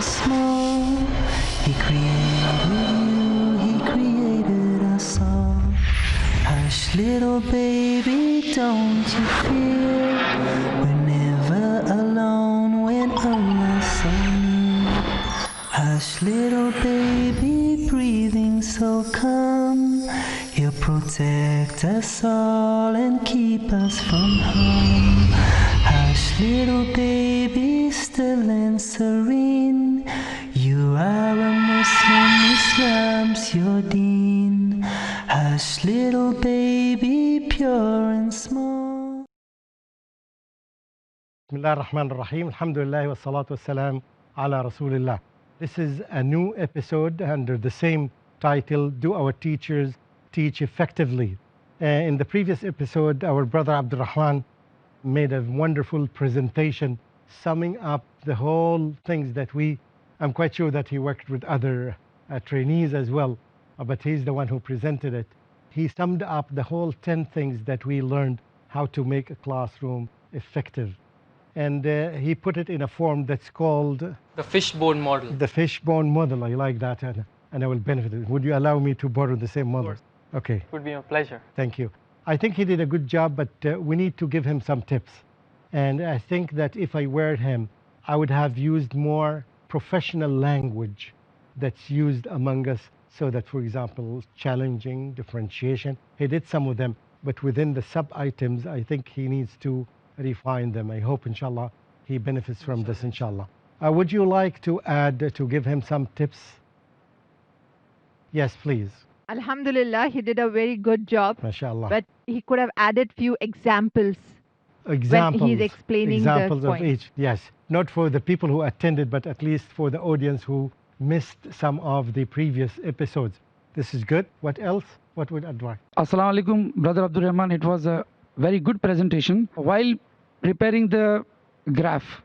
are small. He created you, He created us all. Hush, little baby, don't you fear. We're never alone when Allah's so near. Hush, little baby, breathing so calm. He'll protect us all and keep us from harm. Hush, little baby, still and serene. You are a Muslim, Islam's your deen. Hush, little baby, pure and small. Bismillah ar-Rahman ar-Rahim. Alhamdulillah wa salatu wassalam ala Rasulillah. This is a new episode under the same title, Do Our Teachers Teach Effectively? In the previous episode, our brother Abdul Rahman made a wonderful presentation summing up the whole things that I'm quite sure that he worked with other trainees as well, but he's the one who presented it. He summed up the whole 10 things that we learned how to make a classroom effective. And he put it in a form that's called the fishbone model. The fishbone model. I like that, and I will benefit. Would you allow me to borrow the same model? Of course. Okay. It would be a pleasure. Thank you. I think he did a good job, but we need to give him some tips. And I think that if I were him, I would have used more professional language that's used among us, so that, for example, challenging, differentiation, he did some of them, but within the sub-items, I think he needs to refine them. I hope, inshallah, he benefits from this, inshallah. Would you like to add, to give him some tips? Yes, please. Alhamdulillah, he did a very good job. MashaAllah. But he could have added few examples. Examples. When he's explaining examples the of point. each. Yes. Not for the people who attended, but at least for the audience who missed some of the previous episodes. This is good. What else? What would advise? Assalamu alaikum, Brother Abdul Rahman. It was a very good presentation. While preparing the graph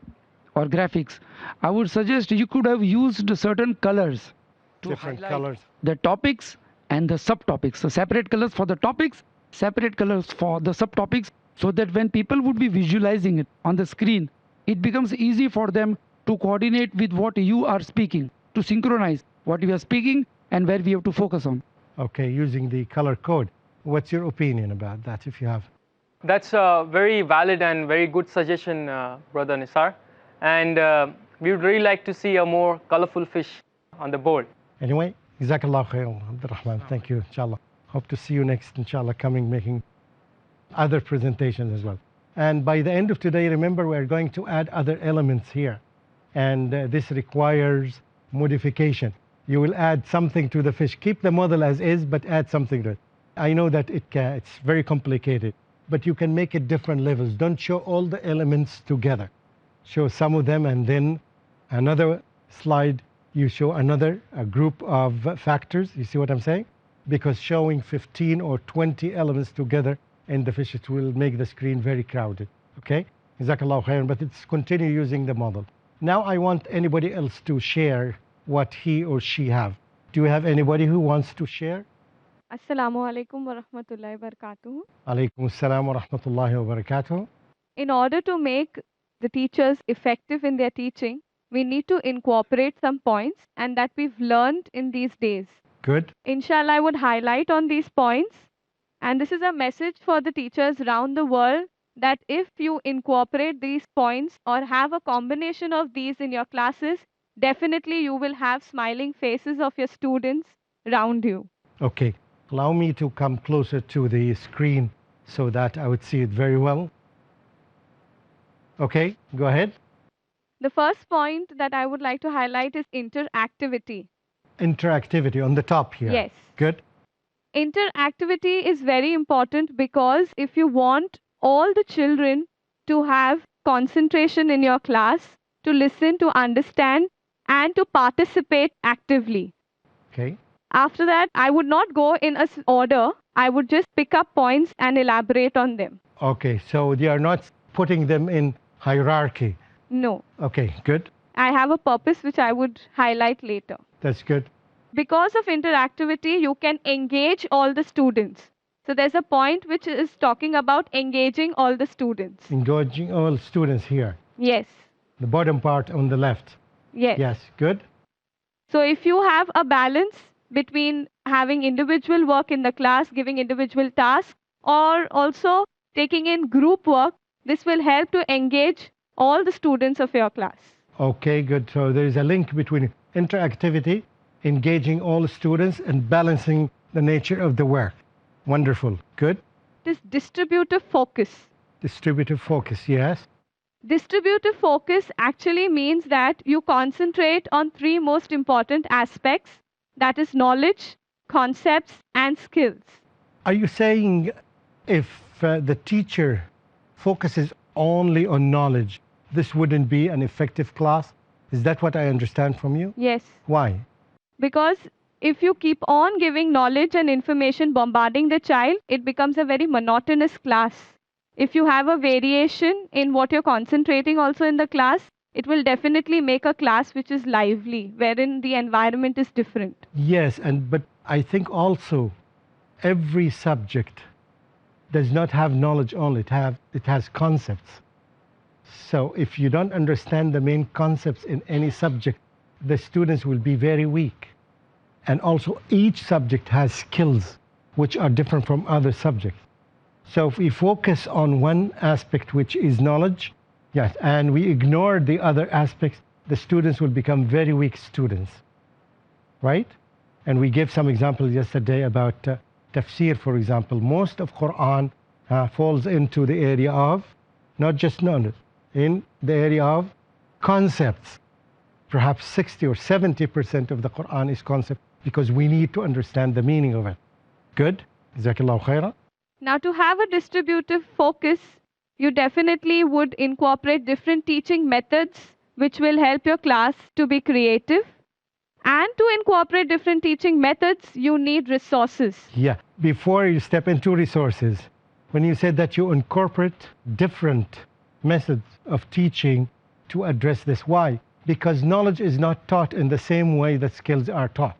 or graphics, I would suggest you could have used certain colors to Different highlight colors. the topics and the subtopics. So separate colors for the topics, separate colors for the subtopics, so that when people would be visualizing it on the screen, it becomes easy for them to coordinate with what you are speaking, to synchronize what you are speaking and where we have to focus on. Okay, using the color code. What's your opinion about that, if you have? That's a very valid and very good suggestion, Brother Nisar. And we would really like to see a more colorful fish on the board. Anyway, Jazakallah khair, Abdul Rahman. Thank you, inshallah. Hope to see you next, inshallah, making other presentations as well. And by the end of today, remember, we're going to add other elements here. And this requires modification. You will add something to the fish. Keep the model as is, but add something to it. I know that it's very complicated, but you can make it different levels. Don't show all the elements together. Show some of them, and then another slide, you show a group of factors. You see what I'm saying? Because showing 15 or 20 elements together in the fish, it will make the screen very crowded. Okay? Jazakallah khairan, but it's continue using the model. Now I want anybody else to share what he or she have. Do you have anybody who wants to share? Assalamu alaikum wa rahmatullahi wa barakatuh. Alaikum assalam wa rahmatullahi wa barakatuh. In order to make the teachers effective in their teaching, we need to incorporate some points and that we've learned in these days. Good. Inshallah, I would highlight on these points. And this is a message for the teachers around the world that if you incorporate these points or have a combination of these in your classes, definitely you will have smiling faces of your students around you. Okay. Allow me to come closer to the screen so that I would see it very well. Okay, go ahead. The first point that I would like to highlight is interactivity. Interactivity on the top here. Yes. Good. Interactivity is very important because if you want all the children to have concentration in your class, to listen, to understand, and to participate actively. Okay. After that, I would not go in a order. I would just pick up points and elaborate on them. Okay, so they are not putting them in hierarchy. No. Okay, good. I have a purpose which I would highlight later. That's good. Because of interactivity, you can engage all the students. So there's a point which is talking about engaging all the students. Engaging all students here. Yes. The bottom part on the left. Yes. Yes, good. So if you have a balance between having individual work in the class, giving individual tasks, or also taking in group work, this will help to engage all the students of your class. Okay, good. So there is a link between interactivity, engaging all students, and balancing the nature of the work. Wonderful. Good. This distributive focus. Distributive focus, yes. Distributive focus actually means that you concentrate on three most important aspects, that is knowledge, concepts, and skills. Are you saying if the teacher focuses only on knowledge, this wouldn't be an effective class? Is that what I understand from you? Yes, Why? because if you keep on giving knowledge and information, bombarding the child, it becomes a very monotonous class. If you have a variation in what you're concentrating also in the class, it will definitely make a class which is lively, wherein the environment is different. Yes, but I think also every subject does not have knowledge only, it has concepts. So if you don't understand the main concepts in any subject, the students will be very weak. And also each subject has skills which are different from other subjects. So if we focus on one aspect, which is knowledge, yes, and we ignore the other aspects, the students will become very weak students, right? And we gave some examples yesterday about tafsir, for example. Most of Quran falls into the area of not just knowledge, in the area of concepts. Perhaps 60 or 70% of the Quran is concept, because we need to understand the meaning of it. Good? Jazakallahu khairan. Now, to have a distributive focus, you definitely would incorporate different teaching methods which will help your class to be creative. And to incorporate different teaching methods, you need resources. Yeah. Before you step into resources, when you said that you incorporate different methods of teaching to address this, why? Because knowledge is not taught in the same way that skills are taught.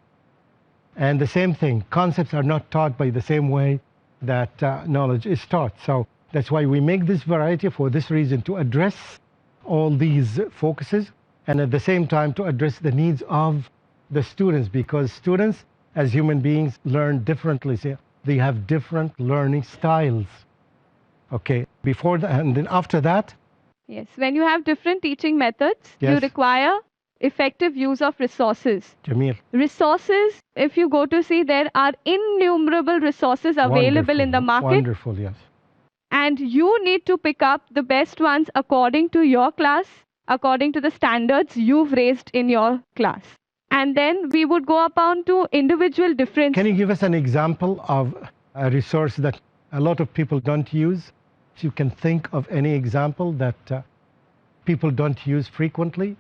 And the same thing, concepts are not taught by the same way that knowledge is taught. So that's why we make this variety for this reason, to address all these focuses, and at the same time to address the needs of the students, because students as human beings learn differently. So they have different learning styles. Okay, before that, and then after that? Yes, when you have different teaching methods, you Yes. require effective use of resources. Jamil. Resources, if you go to see, there are innumerable resources available in the market, Wonderful, yes. and you need to pick up the best ones according to your class, according to the standards you've raised in your class. And then we would go upon to individual difference. Can you give us an example of a resource that a lot of people don't use? If you can think of any example that people don't use frequently?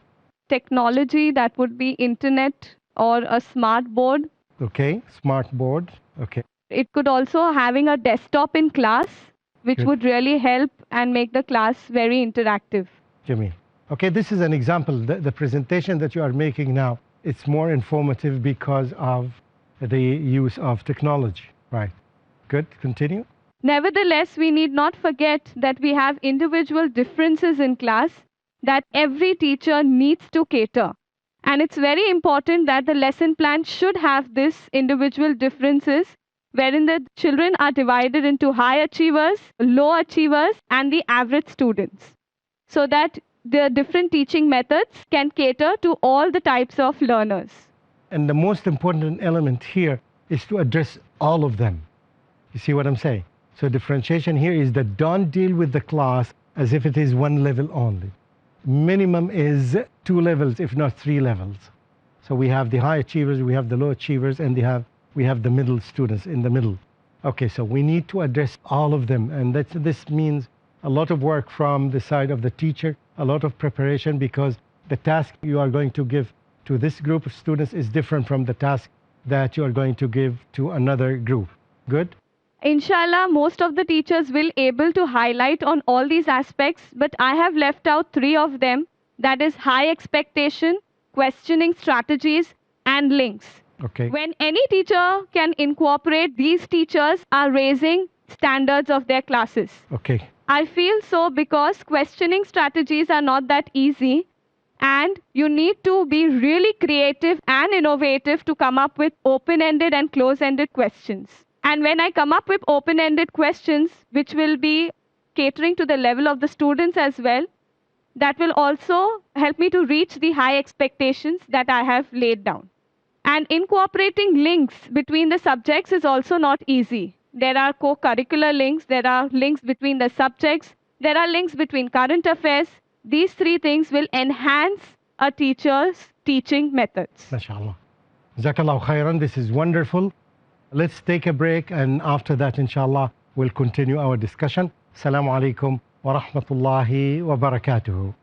Technology, that would be internet or a smart board. Okay, smart board. Okay, It could also having a desktop in class, which Good. would really help and make the class very interactive. Jamil. Okay, this is an example. The presentation that you are making now, it's more informative because of the use of technology. Right. Good, continue. Nevertheless, we need not forget that we have individual differences in class that every teacher needs to cater. And it's very important that the lesson plan should have this individual differences, wherein the children are divided into high achievers, low achievers, and the average students, so that the different teaching methods can cater to all the types of learners. And the most important element here is to address all of them. You see what I'm saying? So differentiation here is that don't deal with the class as if it is one level only. Minimum is 2 levels, if not 3 levels. So we have the high achievers, we have the low achievers, and we have the middle students in the middle. Okay, so we need to address all of them, and this means a lot of work from the side of the teacher, a lot of preparation, because the task you are going to give to this group of students is different from the task that you are going to give to another group. Good? Inshallah, most of the teachers will able to highlight on all these aspects, but I have left out 3 of them. That is high expectation, questioning strategies, and links. Okay. When any teacher can incorporate these, teachers are raising standards of their classes. Okay. I feel so because questioning strategies are not that easy. And you need to be really creative and innovative to come up with open-ended and close-ended questions. And when I come up with open-ended questions, which will be catering to the level of the students as well, that will also help me to reach the high expectations that I have laid down. And incorporating links between the subjects is also not easy. There are co-curricular links, there are links between the subjects, there are links between current affairs. These three things will enhance a teacher's teaching methods. MashaAllah. Jazakallah khairan. This is wonderful. Let's take a break, and after that, inshallah, we'll continue our discussion. Assalamu alaikum wa rahmatullahi wa barakatuhu.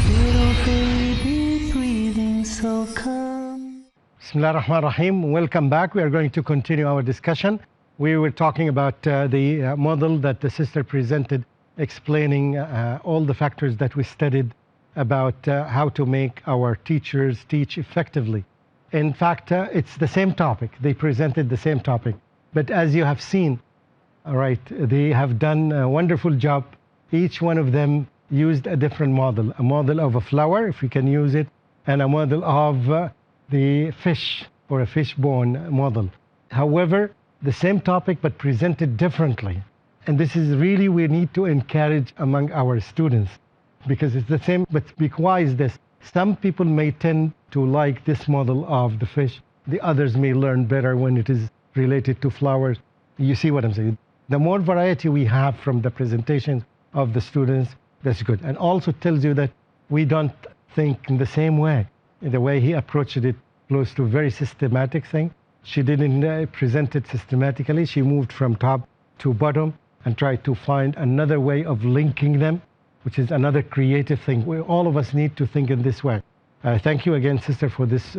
Little baby breathing so calm. Bismillah ar-Rahman ar-Rahim. Welcome back. We are going to continue our discussion. We were talking about the model that the sister presented, explaining all the factors that we studied about how to make our teachers teach effectively. In fact, it's the same topic. They presented the same topic. But as you have seen, all right, they have done a wonderful job. Each one of them used a different model, a model of a flower, if we can use it, and a model of the fish, or a fishbone model. However, the same topic but presented differently. And this is really, we need to encourage among our students, because it's the same, but why is this? Some people may tend to like this model of the fish. The others may learn better when it is related to flowers. You see what I'm saying? The more variety we have from the presentations of the students, that's good. And also tells you that we don't think in the same way. The way he approached it close to a very systematic thing. She didn't present it systematically. She moved from top to bottom and tried to find another way of linking them, which is another creative thing. All of us need to think in this way. Thank you again, sister, for this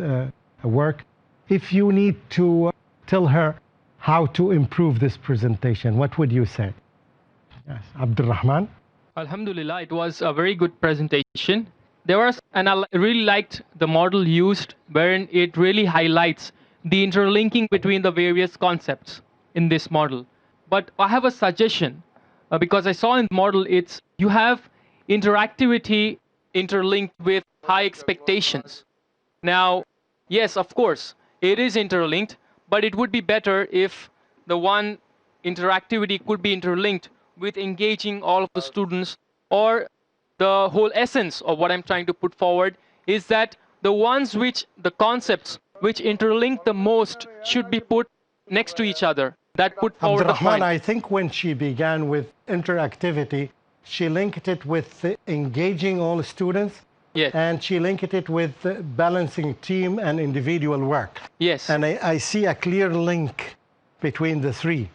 work. If you need to tell her how to improve this presentation, what would you say? Yes, Abdul Rahman. Alhamdulillah, it was a very good presentation. There was, and I really liked the model used, wherein it really highlights the interlinking between the various concepts in this model. But I have a suggestion, because I saw in the model, you have interactivity interlinked with high expectations. Now, yes, of course, it is interlinked, but it would be better if the one interactivity could be interlinked with engaging all of the students, or the whole essence of what I'm trying to put forward is that the concepts which interlink the most should be put next to each other. That put forward the Rahman, point. I think when she began with interactivity, she linked it with engaging all students. Yes. And she linked it with balancing team and individual work. Yes. And I see a clear link between the three.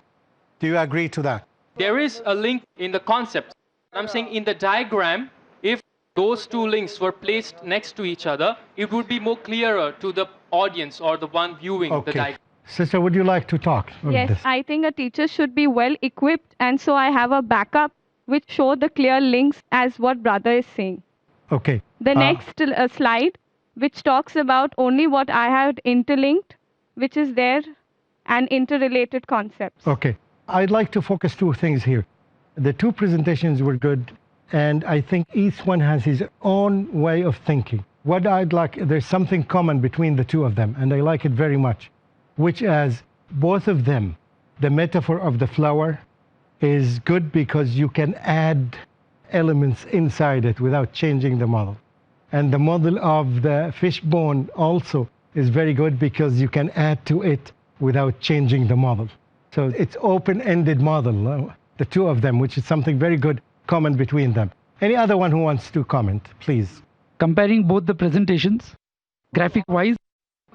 Do you agree to that? There is a link in the concept. I'm saying in the diagram, if those two links were placed next to each other, it would be more clearer to the audience or the one viewing the diagram. Sister, would you like to talk on Yes, this? I think a teacher should be well equipped, and so I have a backup which show the clear links as what brother is saying. Okay. The next slide, which talks about only what I had interlinked, which is there, and interrelated concepts. Okay. I'd like to focus two things here. The two presentations were good, and I think each one has his own way of thinking. What I'd like, there's something common between the two of them, and I like it very much, which as both of them, the metaphor of the flower is good because you can add elements inside it without changing the model. And the model of the fishbone also is very good because you can add to it without changing the model. So it's open-ended model, the two of them, which is something very good common between them. Any other one who wants to comment, please? Comparing both the presentations, graphic-wise,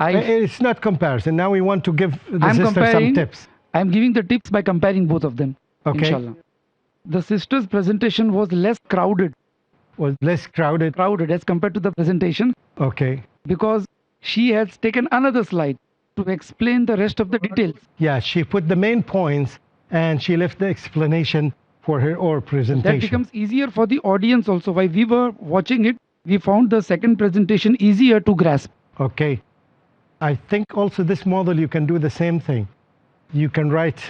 It's not comparison. Now we want to give the sister some comparing- tips. I'm giving the tips by comparing both of them. Okay. Inshallah. The sister's presentation was less crowded Was less crowded. as compared to the presentation, Okay. because she has taken another slide to explain the rest of the details. Yeah, she put the main points and she left the explanation for her or presentation. That becomes easier for the audience also. While we were watching it, we found the second presentation easier to grasp. Okay. I think also this model you can do the same thing. You can write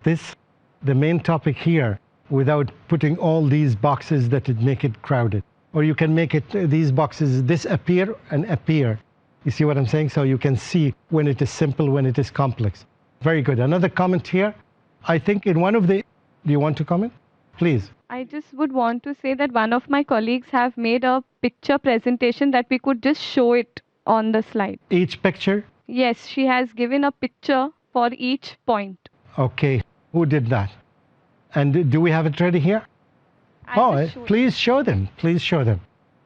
this, the main topic here, without putting all these boxes that would make it crowded. or you can make it, these boxes disappear and appear. You see what I'm saying? So you can see when it is simple, when it is complex. Very good. Another comment here. I think in one of the, do you want to comment? Please. I just would want to say that one of my colleagues have made a picture presentation that we could just show it on the slide. Each picture? Yes, she has given a picture for each point. Okay. Who did that? And do we have it ready here? I'll just show Please show them. Please show them.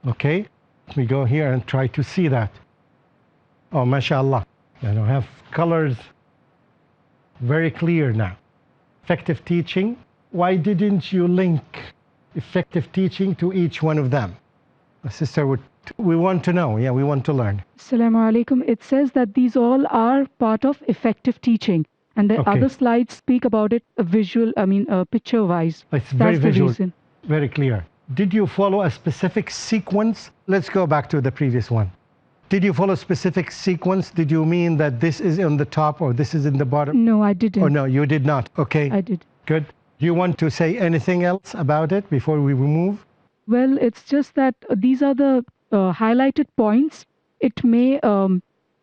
Okay. Let me go here and try to see that. Oh, mashallah. I have colors very clear now. Effective teaching. Why didn't you link effective teaching to each one of them? The sister we want to know. Yeah, we want to learn. Assalamu alaikum. It says that these all are part of effective teaching. And the other slides speak about it picture-wise. It's very That's the visual, reason. very clear. Did you follow a specific sequence? Let's go back to the previous one. Did you follow a specific sequence? Did you mean that this is on the top or this is in the bottom? No, I didn't. Oh, no, you did not. Okay. I did. Good. Do you want to say anything else about it before we move? Well, it's just that these are the highlighted points. It may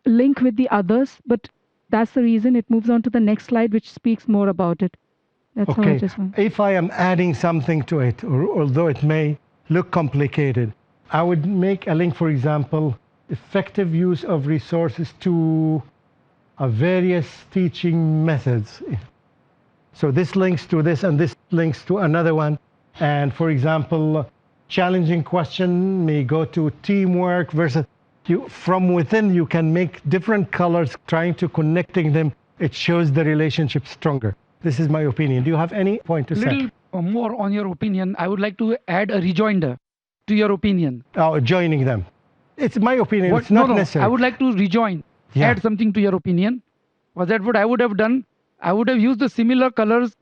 link with the others, but that's the reason it moves on to the next slide, which speaks more about it. That's how I just want. If I am adding something to it, or although it may look complicated, I would make a link, for example, effective use of resources to various teaching methods. So this links to this and this links to another one. And for example, challenging question may go to teamwork versus from within you can make different colors, trying to connecting them. It shows the relationship stronger. This is my opinion. Do you have any point to say? Little more on your opinion. I would like to add a rejoinder to your opinion. Oh, joining them. It's my opinion. It's not necessary. I would like to rejoin, add something to your opinion. Was that what I would have done? I would have used the similar colors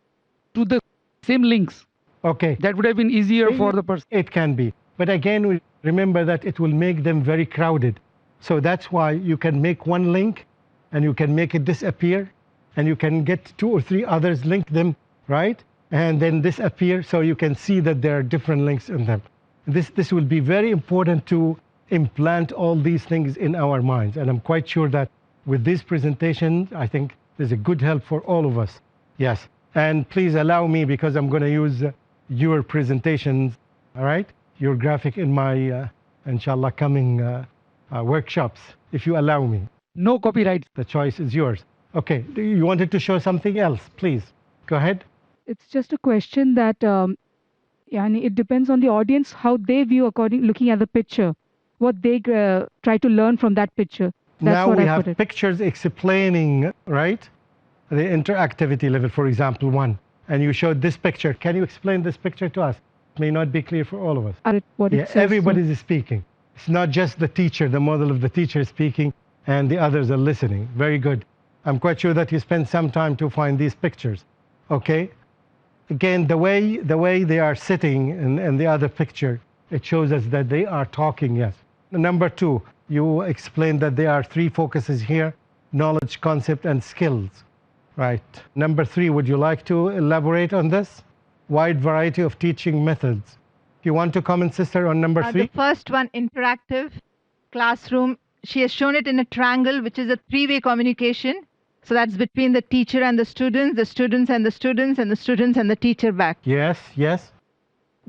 to the same links. Okay. That would have been easier for the person. It can be. But again, we remember that it will make them very crowded. So that's why you can make one link and you can make it disappear and you can get 2 or 3 others, link them, right? And then disappear so you can see that there are different links in them. This will be very important to implant all these things in our minds. And I'm quite sure that with this presentation, I think there's a good help for all of us. Yes. And please allow me, because I'm going to use your presentations, all right? Your graphic in my, inshallah, coming workshops, if you allow me. No copyright. The choice is yours. Okay. You wanted to show something else, please. Go ahead. It's just a question that it depends on the audience, how they view looking at the picture, what they try to learn from that picture. That's now what we I have put it. pictures explaining, right? The interactivity level, for example, 1. And you showed this picture. Can you explain this picture to us? It may not be clear for all of us. Everybody is speaking. It's not just the teacher, the model of the teacher speaking, and the others are listening. Very good. I'm quite sure that you spent some time to find these pictures. Okay? Again, the way they are sitting in the other picture, it shows us that they are talking, yes. Number 2, you explained that there are 3 focuses here: knowledge, concept, and skills. Right. Number 3, would you like to elaborate on this? Wide variety of teaching methods. You want to comment, sister, on number 3? The first one, interactive classroom. She has shown it in a triangle, which is a 3-way communication. So that's between the teacher and the students and the students, and the students and the teacher back. Yes, yes.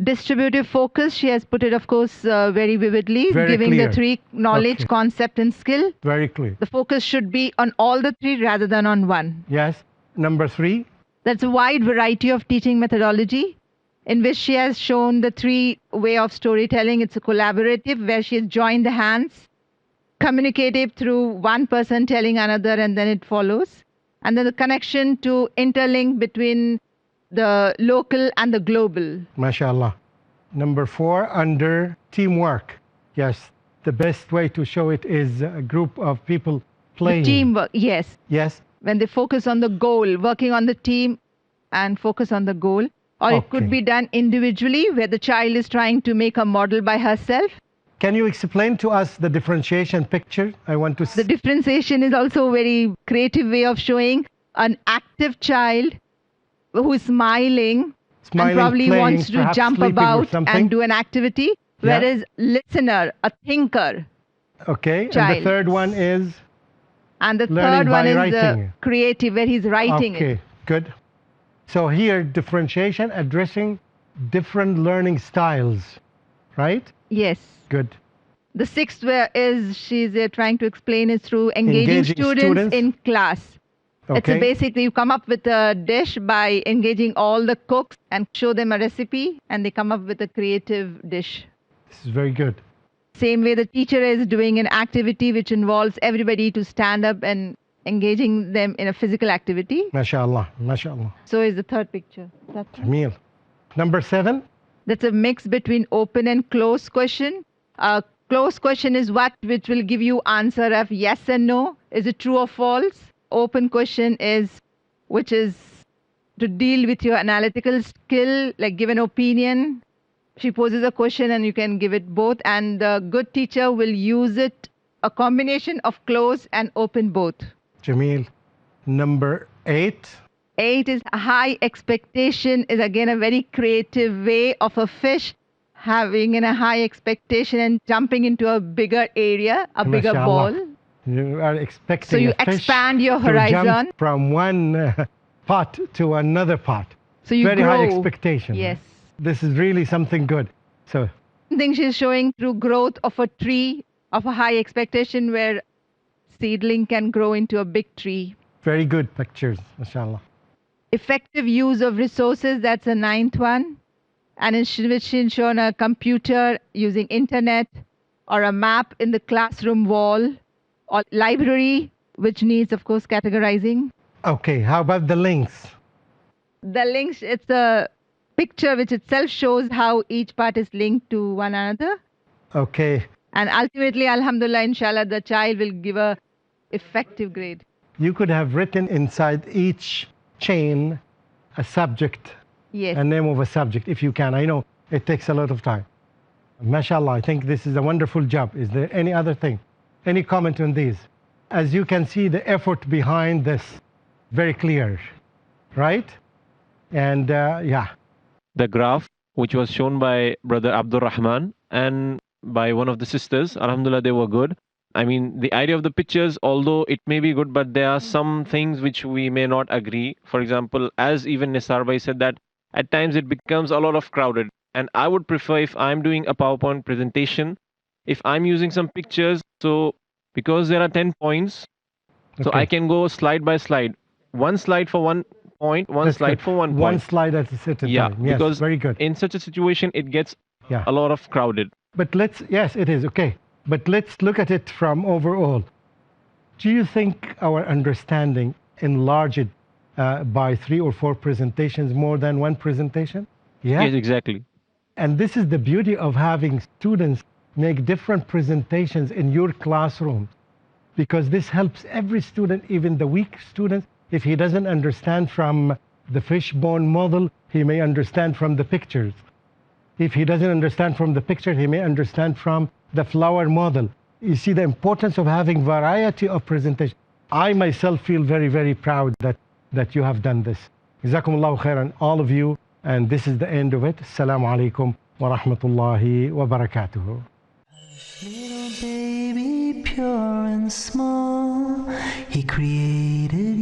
Distributive focus, she has put it, of course, very vividly, giving clear. the 3: knowledge, concept, and skill. Very clear. The focus should be on all the 3 rather than on one. Yes. Number 3. That's a wide variety of teaching methodology, in which she has shown the 3 way of storytelling. It's a collaborative, where she has joined the hands, communicative through one person telling another, and then it follows. And then the connection to interlink between the local and the global. MashaAllah. Number 4, under teamwork. Yes, the best way to show it is a group of people playing. The teamwork, yes. Yes. When they focus on the goal, working on the team and focus on the goal. Or it could be done individually, where the child is trying to make a model by herself. Can you explain to us the differentiation picture? I want to The differentiation is also a very creative way of showing an active child who is smiling and probably playing, wants to perhaps jump sleeping or about something. and do an activity, whereas listener, a thinker. Okay. And Child. the third one is And the learning third one by is writing. the creative, where he's writing okay, it. good. So here, differentiation, addressing different learning styles, right? Yes. Good. The sixth where is she's trying to explain it through engaging Engaging students in class. It's Okay. basically you come up with a dish by engaging all the cooks and show them a recipe, and they come up with a creative dish. This is very good. Same way the teacher is doing an activity which involves everybody to stand up and engaging them in a physical activity. MashaAllah, MashaAllah. So is the third picture. That's it. Jameel. Number 7. That's a mix between open and closed question. A closed question is what which will give you answer of yes and no. Is it true or false? Open question is which is to deal with your analytical skill, like give an opinion. She poses a question and you can give it both. And the good teacher will use it, a combination of closed and open both. Jameel. Number 8. 8 is high expectation, is again a very creative way of a fish having a high expectation and jumping into a bigger area, a bigger MashaAllah. ball. You are expecting So you a fish expand your to horizon. jump from one pot to another pot. So you Very grow. high expectation. Yes. This is really something good. So I think she's showing through growth of a tree of a high expectation where seedling can grow into a big tree. very good pictures, mashallah. Effective use of resources, that's a 9th one. And which she's shown a computer using internet or a map in the classroom wall or library, which needs, of course, categorizing. Okay, how about the links? The links, it's a picture which itself shows how each part is linked to one another. Okay, And ultimately, alhamdulillah, inshallah, the child will give a effective grade. you could have written inside each chain a subject, Yes. a name of a subject, if you can. I know it takes a lot of time. Mashallah, I think this is a wonderful job. Is there any other thing? Any comment on these? As you can see, the effort behind this, very clear, right? And yeah, The graph, which was shown by Brother Abdul Rahman and by one of the sisters, Alhamdulillah, they were good. I mean, the idea of the pictures, although it may be good, but there are some things which we may not agree. For example, as even Nisar Bhai said, that at times it becomes a lot of crowded. And I would prefer, if I'm doing a PowerPoint presentation, if I'm using some pictures, so because there are 10 points, so Okay. I can go slide by slide. One slide for one point, one that's slide good. for one One point. slide at a certain Yeah, time. Yes, because very good. in such a situation, it gets Yeah. a lot of crowded. But let's, yes, it is, okay. But let's look at it from overall. Do you think our understanding enlarged by 3 or 4 presentations more than one presentation? Yeah. Yes, exactly. And this is the beauty of having students make different presentations in your classroom, because this helps every student, even the weak student. If he doesn't understand from the fishbone model, he may understand from the pictures. If he doesn't understand from the picture, he may understand from the flower model. You see the importance of having variety of presentation. I myself feel very, very proud that you have done this. Jazakumullahu khairan, all of you. And this is the end of it. Assalamu alaikum wa rahmatullahi wa barakatuhu. Little baby, pure and small, he created